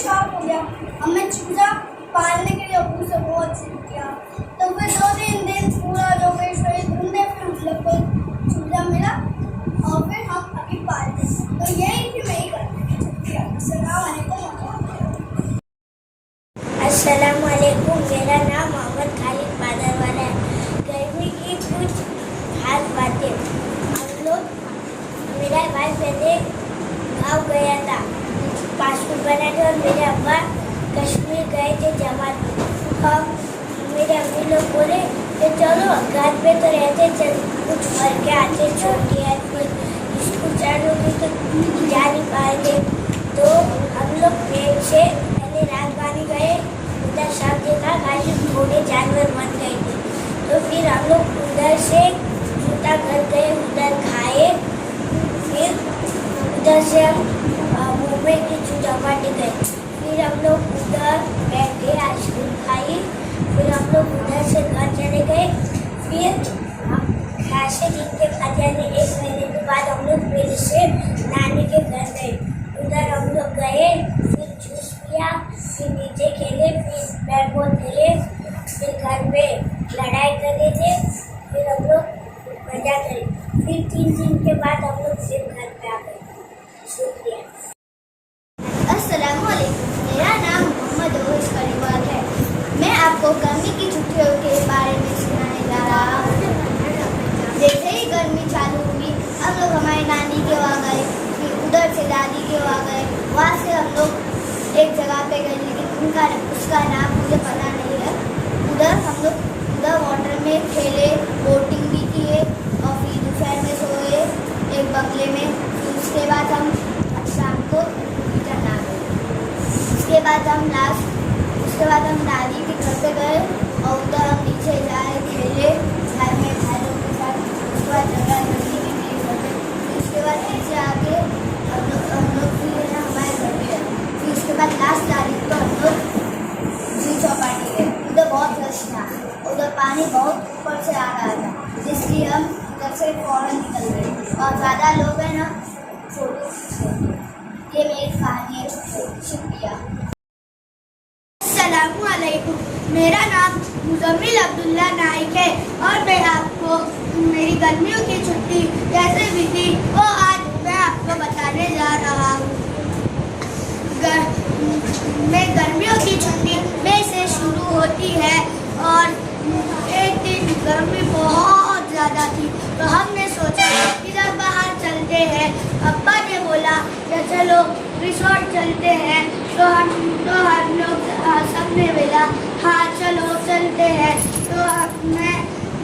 शौक हो गया। हमने चूजा पालने के लिए अबू से बहुत जिद किया। तो फिर 2-3 दिन पूरा जोगेश्वरी घूमने फिर हम लोग को चूजा मिला और फिर हम अभी पालते। तो यही थी मेरी करने। अस्सलाम वालेकुम। मेरा नाम मोहम्मद खालिद पादरवाला है। गर्मी की कुछ खास बातें। हम लोग, मेरा भाई पहले गाँव गया था, पासपोर्ट बना था और मेरे अब्बा कश्मीर गए थे जमात में। और मेरे अम्मी लोग बोले कि चलो घर पे तो रहते, चल कुछ भर के आते, छोटी है फिर स्कूल चालू होगी तो जा नहीं पाएंगे। तो हम लोग पेड़ से पहले राजबानी गए, उधर सब देखा गाड़ी थोड़े जानवर बन गए थे। तो फिर हम लोग उधर से जूता घर गए, उधर खाए, फिर उधर से हम मुंबई की चौपाटी गए। फिर हम लोग उधर बैठे, आइसक्रीम खाई। फिर हम लोग उधर से घर चले गए। फिर खासे दिन के खजाने 1 महीने के बाद हम लोग फिर से नानी के घर गए। उधर हम लोग गए, फिर जूस पिया, फिर नीचे खेले, फिर बैट बॉल खेले, फिर घर पे लड़ाई कर रहे थे, फिर हम लोग मजा करे। फिर 3 दिन के बाद हम लोग फिर घर पे आ गए। शुक्रिया। अस्सलाम वालेकुम। मेरा नाम मोहम्मद ओवैस करीबाल है। मैं आपको गर्मी की छुट्टियों के बारे में सुनाने जा रहा हूँ। जैसे ही गर्मी चालू हुई, हम लोग हमारी नानी के वहाँ गए, फिर उधर से दादी के वहाँ गए। वहाँ से हम लोग एक जगह पे गए, लेकिन उसका नाम मुझे पता नहीं है। उधर हम लोग उधर वाटर में खेले, बोटिंग भी किए और फिर दोपहर में सोए एक बंगले में। फिर उसके बाद हम शाम को रिटर्न आ गए। उसके बाद हम दादी के घर पे गए और उधर हम नीचे जाए, खेले घर में भाइयों के साथ। उसके बाद जगह नदी में भी गए। उसके बाद नीचे आके हम लोग फिर हमारे घर पे गए। फिर उसके बाद लास्ट तारीख को हम लोग जी चौपाटी गए। उधर बहुत रश था, उधर पानी बहुत ऊपर से आ रहा था, जिसलिए हम उधर से फौरन निकल गए। और ज़्यादा लोग हैं ना, फोटो खींचे। ये मेरी कहानी है। शुक्रिया। अस्सलामुअलैकुम। मेरा नाम मुजम्मिल अब्दुल्ला नाइक है और मैं आपको मेरी गर्मियों की छुट्टी कैसे बीती वो आज मैं आपको बताने जा रहा हूँ। मैं गर्मियों की छुट्टी मई से शुरू होती है और एक दिन गर्मी बहुत ज़्यादा थी, तो हमने सोचा इधर बाहर चलते हैं। अब्बा ने बोला कि चलो रिसोर्ट चलते हैं। तो हम लोग सबने बोला हाँ चलो चलते हैं। तो मैं,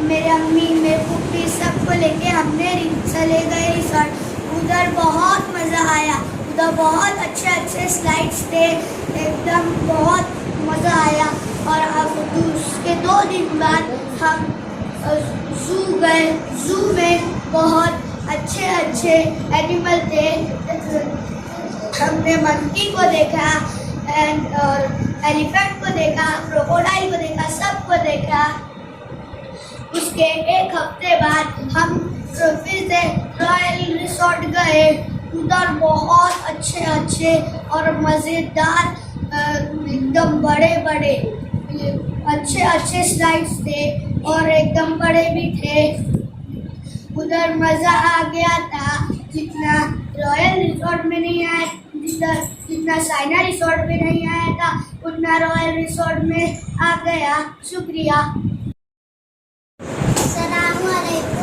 मेरे अम्मी, मेरे पुप्पी सबको लेके हमने चले गए रिसोर्ट। उधर बहुत मज़ा आया। उधर बहुत अच्छे स्लाइड्स थे, एकदम बहुत मज़ा आया। और अब उसके 2 दिन बाद हम जू गए। जू में बहुत अच्छे एनिमल थे। हमने मंकी को देखा और एलिफेंट को देखा, क्रोकोडाइल को देखा, सबको देखा। उसके 1 हफ्ते बाद हम फिर से रॉयल रिसोर्ट गए। उधर बहुत अच्छे और मज़ेदार, एकदम बड़े अच्छे स्लाइड्स थे और एकदम बड़े भी थे। उधर मज़ा आ गया था, जितना रॉयल रिसोर्ट में नहीं आया, जितना साइना रिसोर्ट में नहीं आया था, उतना रॉयल रिसोर्ट में आ गया। शुक्रिया। अस्सलाम वालेकुम।